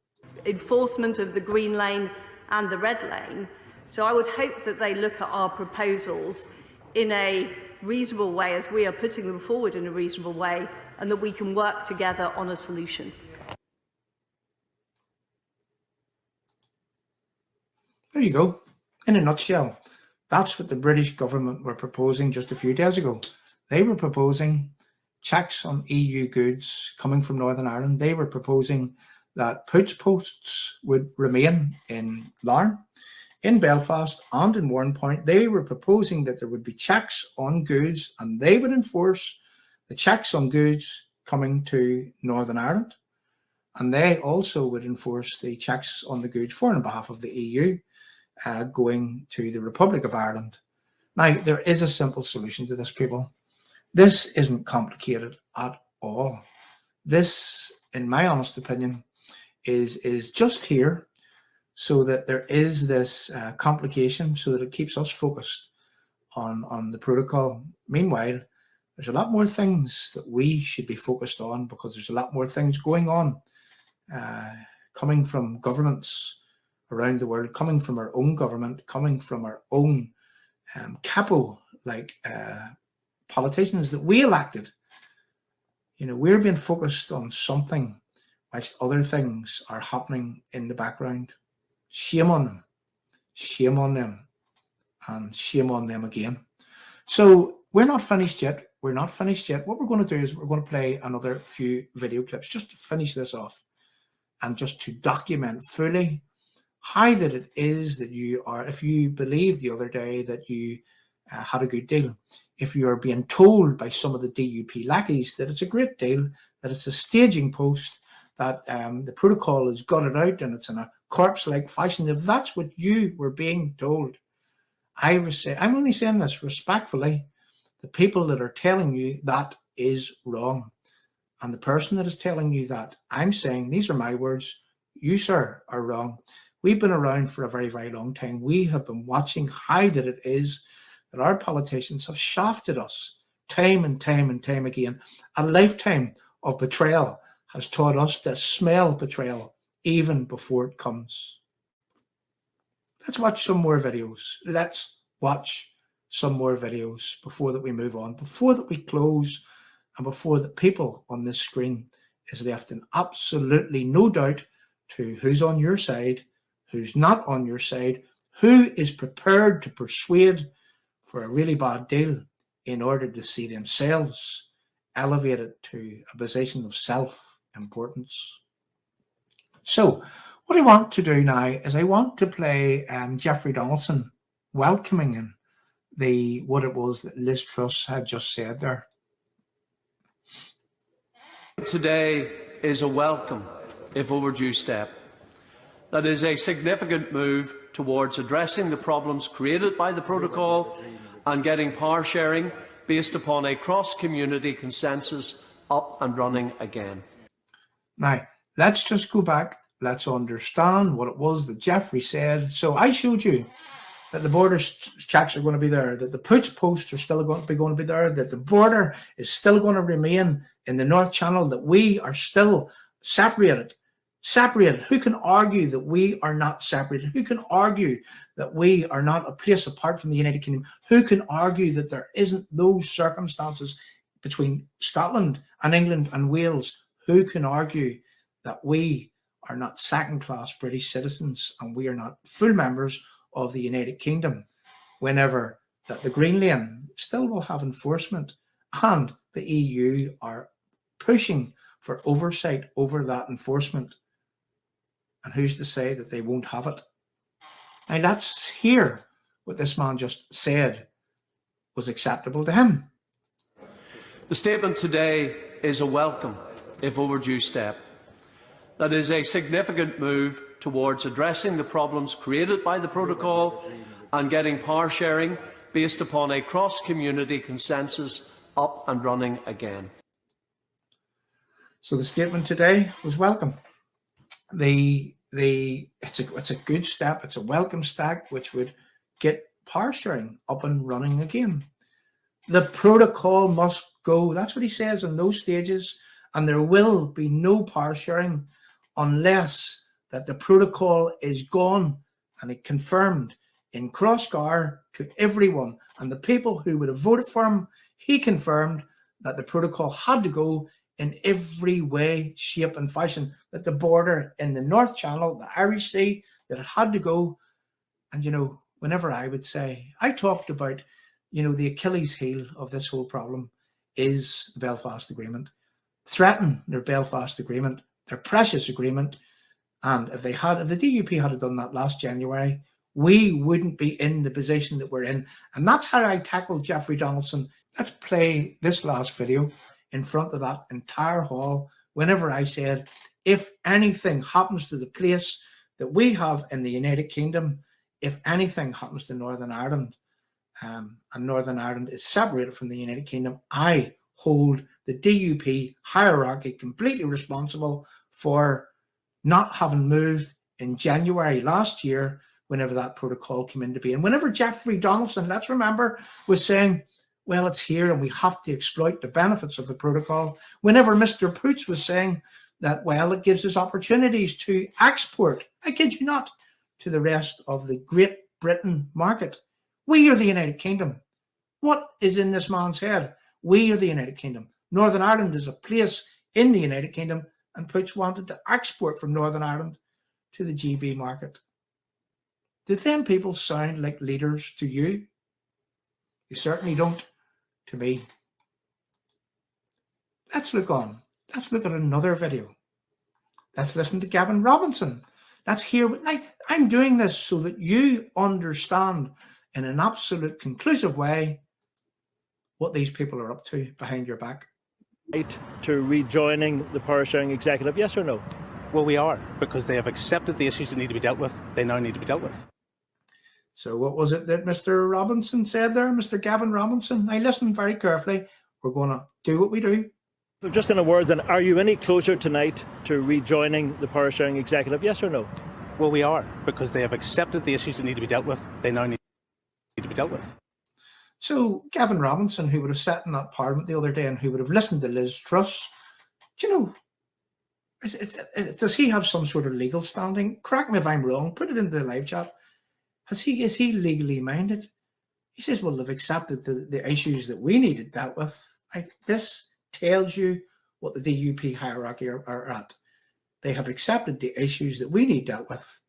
Enforcement of the green lane and the red lane. So I would hope that they look at our proposals in a reasonable way as we are putting them forward in a reasonable way, and that we can work together on a solution. There you go. In a nutshell, that's what the British government were proposing just a few days ago. They were proposing checks on EU goods coming from Northern Ireland. They were proposing that push posts would remain in Larne, in Belfast and in Warrenpoint. They were proposing that there would be checks on goods, and they would enforce the checks on goods coming to Northern Ireland. And they also would enforce the checks on the goods for and on behalf of the EU going to the Republic of Ireland. Now, there is a simple solution to this, people. This isn't complicated at all. This, in my honest opinion, is just here so that there is this complication, so that it keeps us focused on the protocol. Meanwhile, there's a lot more things that we should be focused on, because there's a lot more things going on coming from governments around the world, coming from our own government, coming from our own capo like politicians that we elected. You know, we're being focused on something whilst other things are happening in the background. Shame on them. Shame on them. And shame on them again. So we're not finished yet. We're not finished yet. What we're going to do is we're going to play another few video clips just to finish this off, and just to document fully how that it is that you are, if you believe the other day that you had a good deal, if you are being told by some of the DUP lackeys that it's a great deal, that it's a staging post, that the protocol is gutted out and it's in a corpse-like fashion, if that's what you were being told, I'm only saying this respectfully, the people that are telling you that is wrong. And the person that is telling you that, I'm saying, these are my words, you, sir, are wrong. We've been around for a very, very long time. We have been watching how that it is that our politicians have shafted us time and time and time again. A lifetime of betrayal has taught us to smell betrayal even before it comes. Let's watch some more videos. Let's watch some more videos before that we move on, before that we close, and before the people on this screen is left in absolutely no doubt to who's on your side, who's not on your side, who is prepared to persuade for a really bad deal in order to see themselves elevated to a position of self-importance. So what I want to do now is I want to play Jeffrey Donaldson welcoming in what it was that Liz Truss had just said there. Today is a welcome, if overdue, step that is a significant move towards addressing the problems created by the protocol and getting power sharing based upon a cross-community consensus up and running again. Now, let's just go back. Let's understand what it was that Jeffrey said. So I showed you that the border checks are going to be there, that the push posts are still going to be there, that the border is still going to remain in the North Channel, that we are still separated. Who can argue that we are not separated? Who can argue that we are not a place apart from the United Kingdom? Who can argue that there isn't those circumstances between Scotland and England and Wales? Who can argue that we are not second-class British citizens and we are not full members of the United Kingdom, whenever that the Green Lane still will have enforcement and the EU are pushing for oversight over that enforcement? And who's to say that they won't have it? Now let's hear what this man just said was acceptable to him. The statement today is a welcome, if overdue, step that is a significant move towards addressing the problems created by the protocol and getting power sharing based upon a cross-community consensus up and running again. So the statement today was welcome. It's a good step. It's a welcome step, which would get power sharing up and running again. The protocol must go. That's what he says in those stages, and there will be no power sharing unless that the protocol is gone and it confirmed in Crossgar to everyone. And the people who would have voted for him, he confirmed that the protocol had to go in every way, shape and fashion, that the border in the North Channel, the Irish Sea, that it had to go. And, you know, whenever I would say, I talked about, you know, the Achilles heel of this whole problem is the Belfast Agreement. Threaten their Belfast Agreement, their precious agreement. And if the DUP had done that last January, we wouldn't be in the position that we're in. And that's how I tackled Jeffrey Donaldson. Let's play this last video in front of that entire hall whenever I said, if anything happens to the place that we have in the United Kingdom, if anything happens to Northern Ireland, and Northern Ireland is separated from the United Kingdom, I hold the DUP hierarchy completely responsible for not having moved in January last year whenever that protocol came into being. Whenever Jeffrey Donaldson, let's remember, was saying, well, it's here and we have to exploit the benefits of the protocol. Whenever Mr. Poots was saying that, well, it gives us opportunities to export, I kid you not, to the rest of the Great Britain market. We are the United Kingdom. What is in this man's head? We are the United Kingdom. Northern Ireland is a place in the United Kingdom, and Poots wanted to export from Northern Ireland to the GB market. Do them people sound like leaders to you? You certainly don't to me. Let's look on. Let's look at another video. Let's listen to Gavin Robinson. Let's hear what, I'm doing this so that you understand in an absolute conclusive way what these people are up to behind your back. To rejoining the power sharing executive, yes or no? Well, we are, because they have accepted the issues that need to be dealt with. They now need to be dealt with. So what was it that Mr. Robinson said there, Mr. Gavin Robinson? I listened very carefully. We're going to do what we do. So just in a word then, are you any closer tonight to rejoining the power sharing executive, yes or no? Well, we are, because they have accepted the issues that need to be dealt with. They now need to be dealt with. So Gavin Robinson, who would have sat in that parliament the other day and who would have listened to Liz Truss, do you know, does he have some sort of legal standing? Correct me if I'm wrong. Put it into the live chat. Is he legally minded? He says, well, they've accepted the issues that we needed dealt with. This tells you what the DUP hierarchy are at. They have accepted the issues that we need dealt with,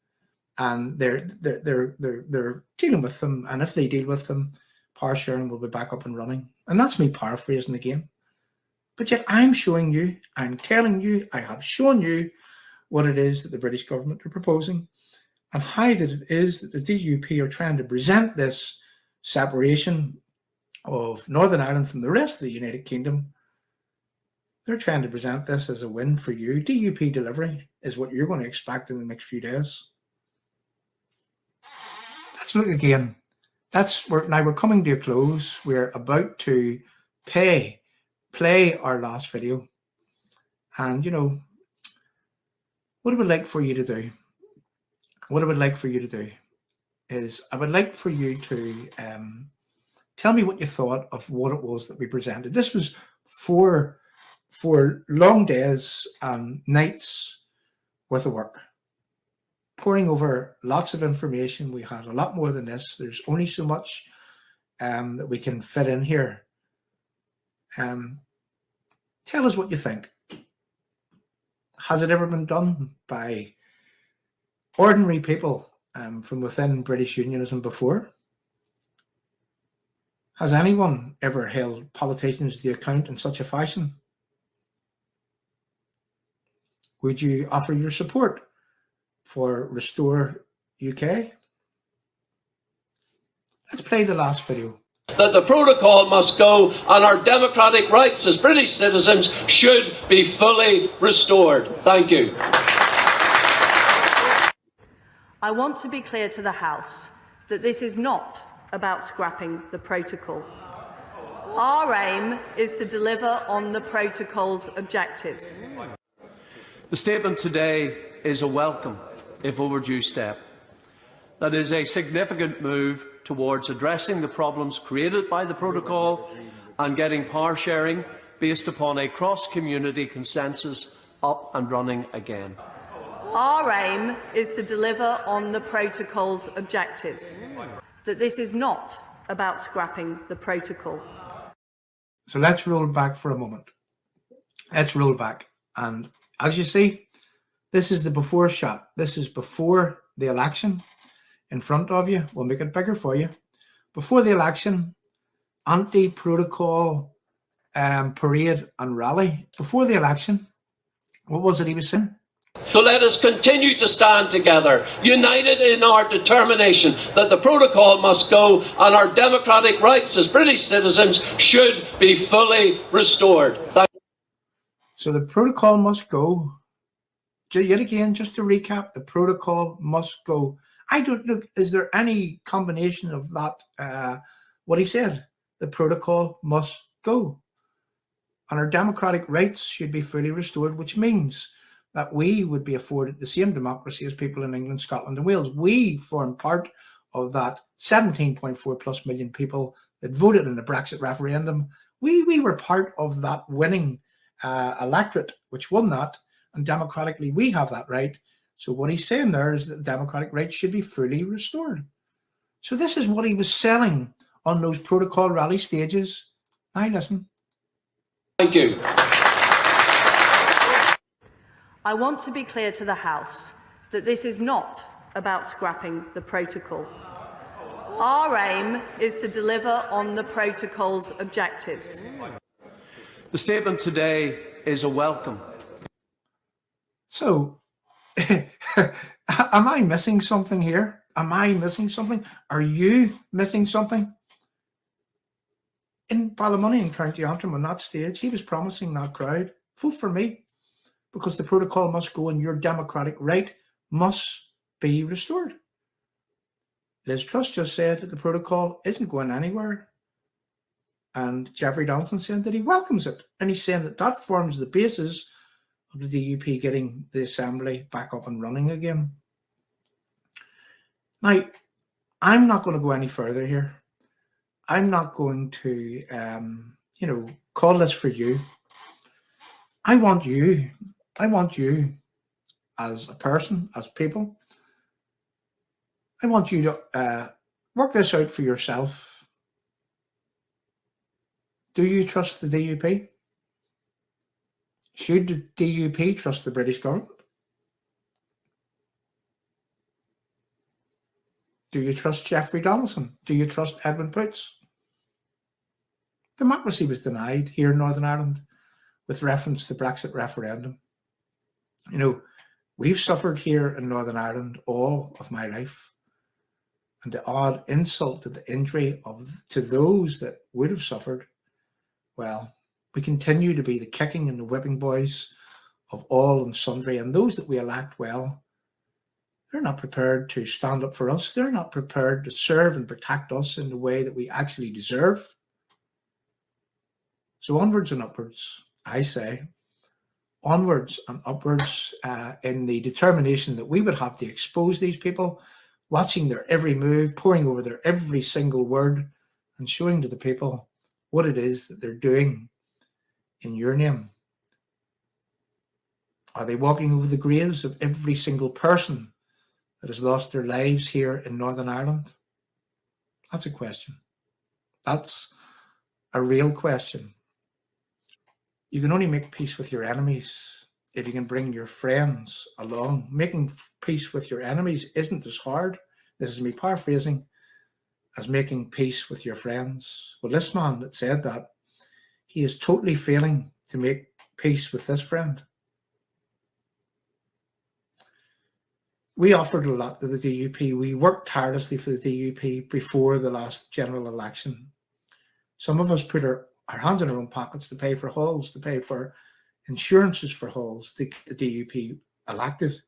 and they're dealing with them. And if they deal with them, power sharing will be back up and running. And that's me paraphrasing the game. But yet I'm showing you, I'm telling you, I have shown you what it is that the British government are proposing and how that it is that the DUP are trying to present this separation of Northern Ireland from the rest of the United Kingdom. They're trying to present this as a win for you. DUP delivery is what you're going to expect in the next few days. Let's look again. Now we're coming to a close. We're about to play our last video. And, you know, what I would like for you to do, is I would like for you to tell me what you thought of what it was that we presented. This was for long days and nights worth of work, pouring over lots of information. We had a lot more than this. There's only so much that we can fit in here. Tell us what you think. Has it ever been done by ordinary people from within British unionism before? Has anyone ever held politicians to account in such a fashion? Would you offer your support for Restore UK? Let's play the last video. That the protocol must go and our democratic rights as British citizens should be fully restored. Thank you. I want to be clear to the House that this is not about scrapping the protocol. Our aim is to deliver on the protocol's objectives. The statement today is a welcome, if overdue, step. That is a significant move towards addressing the problems created by the protocol and getting power sharing based upon a cross-community consensus up and running again. Our aim is to deliver on the protocol's objectives, that this is not about scrapping the protocol. So let's roll back for a moment. Let's roll back. And as you see, this is the before shot. This is before the election. In front of you, we'll make it bigger for you. Before the election, anti-protocol parade and rally. Before the election, what was it he was saying? So let us continue to stand together, united in our determination that the protocol must go and our democratic rights as British citizens should be fully restored. So the protocol must go. Yet again, just to recap, the protocol must go. I don't look, is there any combination of that, what he said? The protocol must go. And our democratic rights should be fully restored, which means that we would be afforded the same democracy as people in England, Scotland and Wales. We form part of that 17.4 plus million people that voted in the Brexit referendum. We were part of that winning electorate, which won that, and democratically we have that right. So what he's saying there is that the democratic rights should be fully restored. So this is what he was selling on those protocol rally stages. Now listen. Thank you. I want to be clear to the House that this is not about scrapping the protocol. Our aim is to deliver on the protocol's objectives. The statement today is a welcome. So, am I missing something here? Am I missing something? Are you missing something? In Ballymoney in County Antrim on that stage, he was promising that crowd, vote for me, because the protocol must go and your democratic right must be restored. Liz Truss just said that the protocol isn't going anywhere. And Jeffrey Donaldson said that he welcomes it. And he's saying that that forms the basis of the DUP getting the Assembly back up and running again. Now, I'm not going to go any further here. I'm not going to, call this for you. I want you as a person, as people. I want you to work this out for yourself. Do you trust the DUP? Should the DUP trust the British government? Do you trust Jeffrey Donaldson? Do you trust Edwin Poots? Democracy was denied here in Northern Ireland with reference to the Brexit referendum. You know, we've suffered here in Northern Ireland all of my life. And the odd insult to the injury to those that would have suffered, well, we continue to be the kicking and the whipping boys of all and sundry. And those that we elect, well, they're not prepared to stand up for us. They're not prepared to serve and protect us in the way that we actually deserve. So onwards and upwards, I say, onwards and upwards in the determination that we would have to expose these people, watching their every move, poring over their every single word, and showing to the people what it is that they're doing in your name. Are they walking over the graves of every single person that has lost their lives here in Northern Ireland? That's a question. That's a real question. You can only make peace with your enemies if you can bring your friends along. Making peace with your enemies isn't as hard, this is me paraphrasing, as making peace with your friends. Well, this man that said that, he is totally failing to make peace with this friend. We offered a lot to the DUP. We worked tirelessly for the DUP before the last general election. Some of us put our hands in our own pockets to pay for halls, to pay for insurances for halls to get the DUP elected.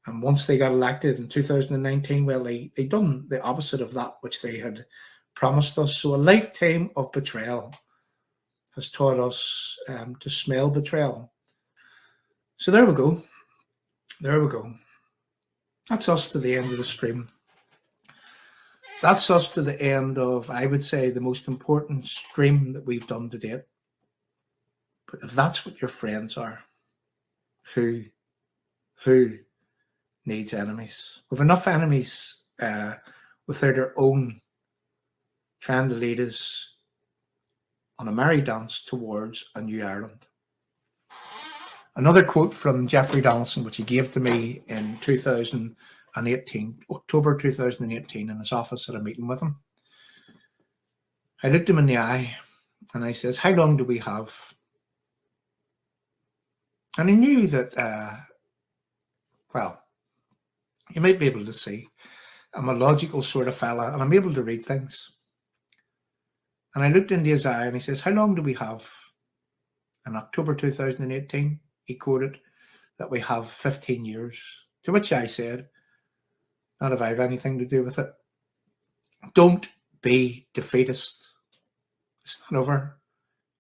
And once they got elected in 2019, well, they done the opposite of that which they had promised us. So a lifetime of betrayal has taught us to smell betrayal. So there we go. There we go. That's us to the end of the stream. That's us to the end of, I would say, the most important stream that we've done to date. But if that's what your friends are, who Who needs enemies? We've enough enemies without our own trying to lead us on a merry dance towards a new Ireland. Another quote from Jeffrey Donaldson, which he gave to me in 2018, October 2018, in his office at a meeting with him. I looked him in the eye and I says, how long do we have? And he knew that, well, you might be able to see I'm a logical sort of fella and I'm able to read things. And I looked into his eye and he says, how long do we have? In October 2018, he quoted that we have 15 years. To which I said, not if I have anything to do with it. Don't be defeatist. It's not over.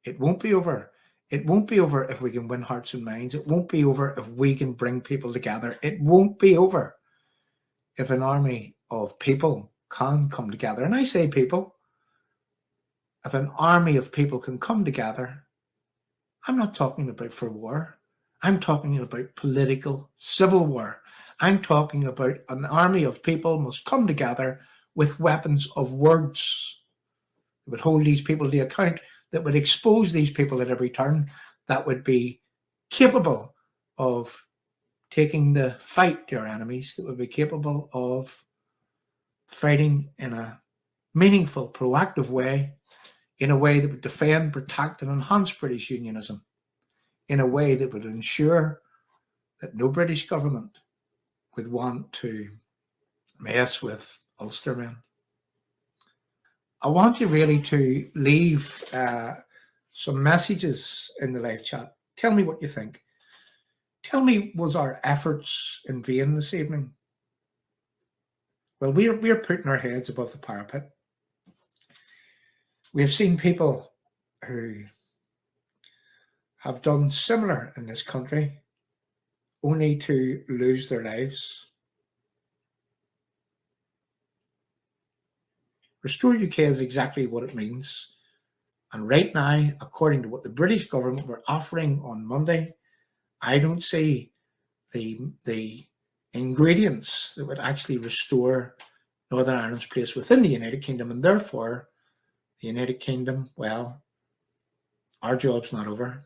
It won't be over. It won't be over if we can win hearts and minds. It won't be over if we can bring people together. It won't be over if an army of people can come together. And I say people. If an army of people can come together, I'm not talking about for war. I'm talking about political civil war. I'm talking about an army of people must come together with weapons of words that would hold these people to account, that would expose these people at every turn, that would be capable of taking the fight to our enemies, that would be capable of fighting in a meaningful, proactive way, in a way that would defend, protect, and enhance British unionism, in a way that would ensure that no British government would want to mess with Ulstermen. I want you really to leave some messages in the live chat. Tell me what you think. Tell me, was our efforts in vain this evening? Well, we're putting our heads above the parapet. We've seen people who have done similar in this country only to lose their lives. Restore UK is exactly what it means. And right now, according to what the British government were offering on Monday, I don't see the ingredients that would actually restore Northern Ireland's place within the United Kingdom, and therefore the United Kingdom, well, our job's not over,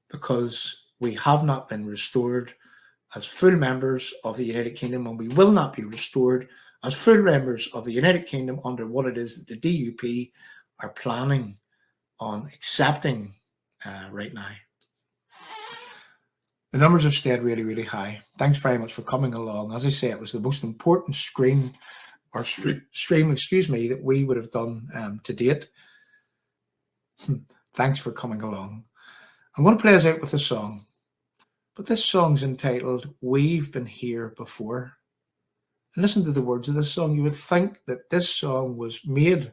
because we have not been restored as full members of the United Kingdom, and we will not be restored as full members of the United Kingdom under what it is that the DUP are planning on accepting right now. The numbers have stayed really, really high. Thanks very much for coming along. As I say, it was the most important stream, that we would have done to date. Thanks for coming along. I'm going to play us out with a song, but this song's entitled We've Been Here Before. And listen to the words of this song. You would think that this song was made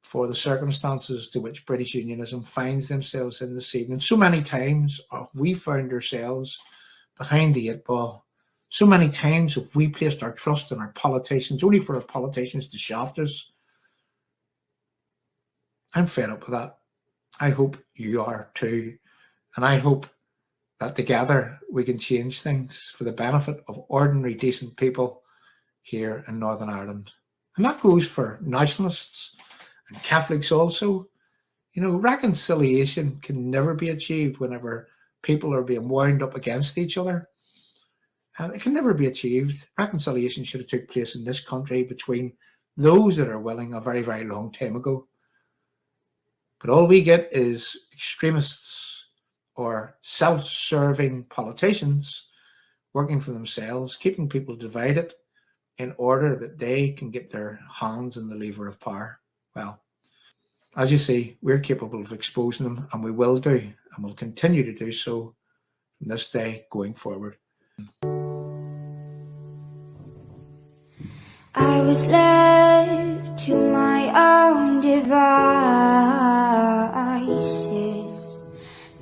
for the circumstances to which British unionism finds themselves in this evening. So many times we found ourselves behind the 8 ball. So many times have we placed our trust in our politicians, only for our politicians to shaft us. I'm fed up with that. I hope you are too. And I hope that together we can change things for the benefit of ordinary, decent people here in Northern Ireland. And that goes for nationalists and Catholics also. You know, reconciliation can never be achieved whenever people are being wound up against each other. It can never be achieved. Reconciliation should have took place in this country between those that are willing a very, very long time ago. But all we get is extremists or self-serving politicians working for themselves, keeping people divided in order that they can get their hands on the lever of power. Well, as you see, we're capable of exposing them, and we will do, and will continue to do so from this day going forward. I was left to my own devices.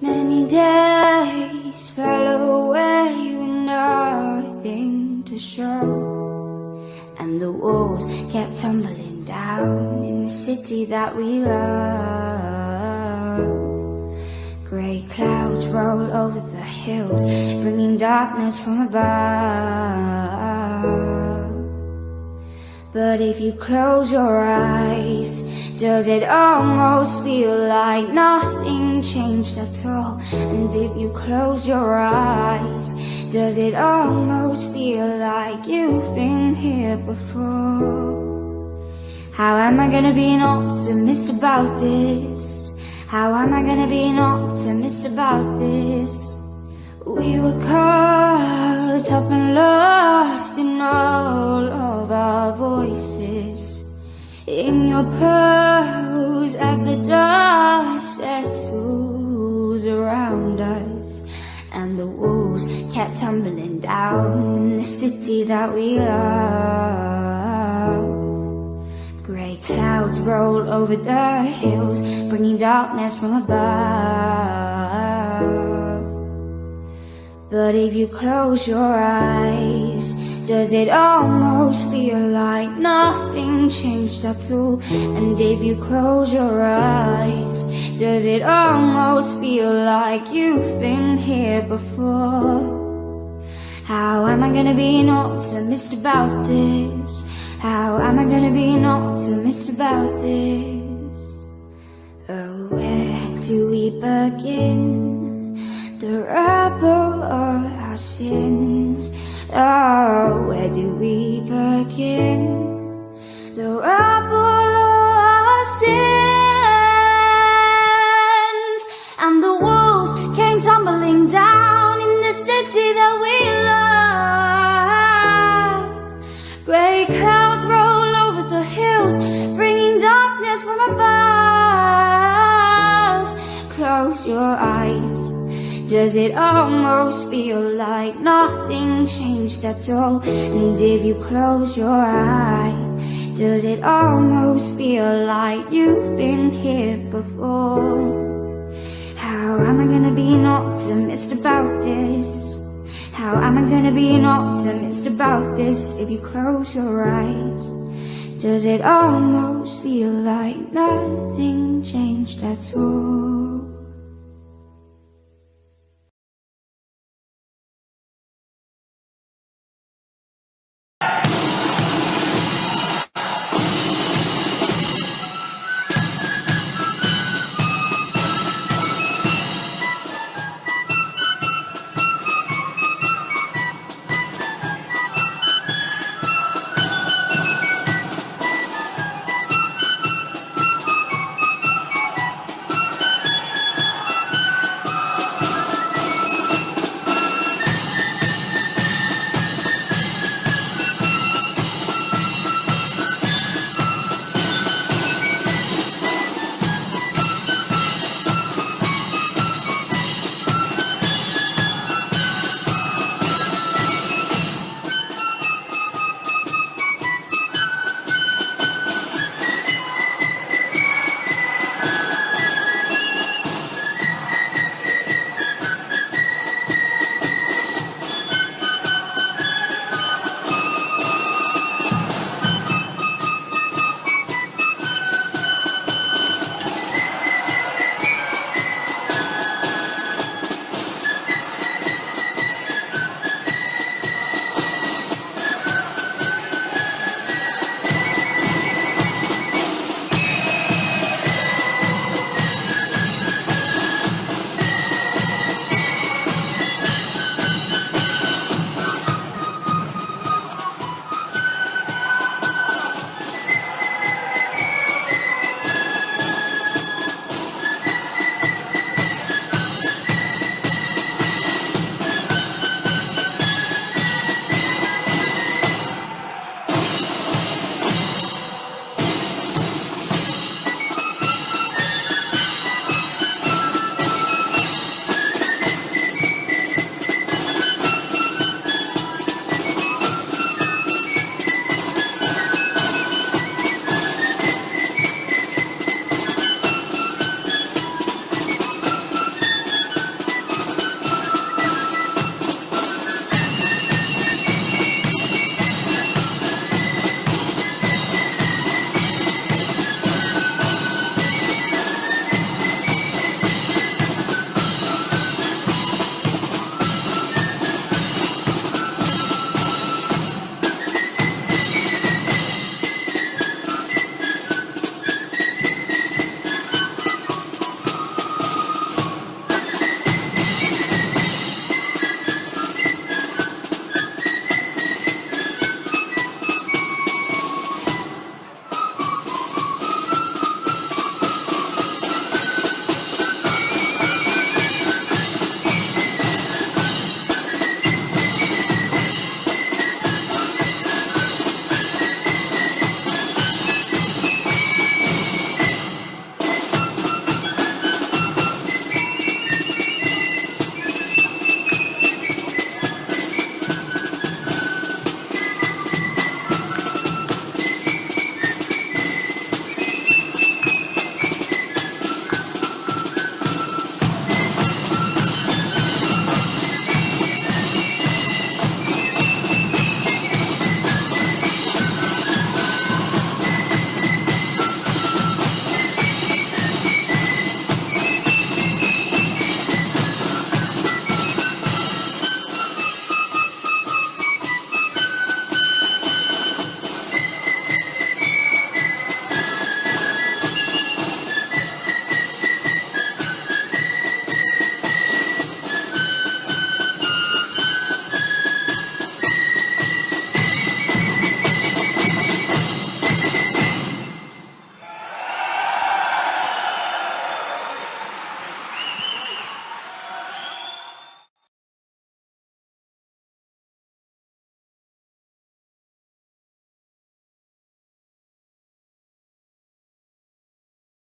Many days fell away with nothing to show, and the walls kept tumbling down in the city that we love. Grey clouds roll over the hills, bringing darkness from above. But if you close your eyes, does it almost feel like nothing changed at all? And if you close your eyes, does it almost feel like you've been here before? How am I gonna be an optimist about this? How am I gonna be an optimist about this? We were caught up and lost in all of our voices, in your pearls as the dust settles around us, and the walls kept tumbling down in the city that we love. Grey clouds roll over the hills, bringing darkness from above. But if you close your eyes, does it almost feel like nothing changed at all? And if you close your eyes, does it almost feel like you've been here before? How am I gonna be an optimist about this? How am I gonna be an optimist about this? Oh, where do we begin? The rubble of our sins. Oh, where do we begin? The rubble of our sins. And the walls came tumbling down in the city that we love. Grey clouds roll over the hills, bringing darkness from above. Close your eyes. Does it almost feel like nothing changed at all? And if you close your eyes, does it almost feel like you've been here before? How am I gonna be an optimist about this? How am I gonna be an optimist about this? If you close your eyes, does it almost feel like nothing changed at all?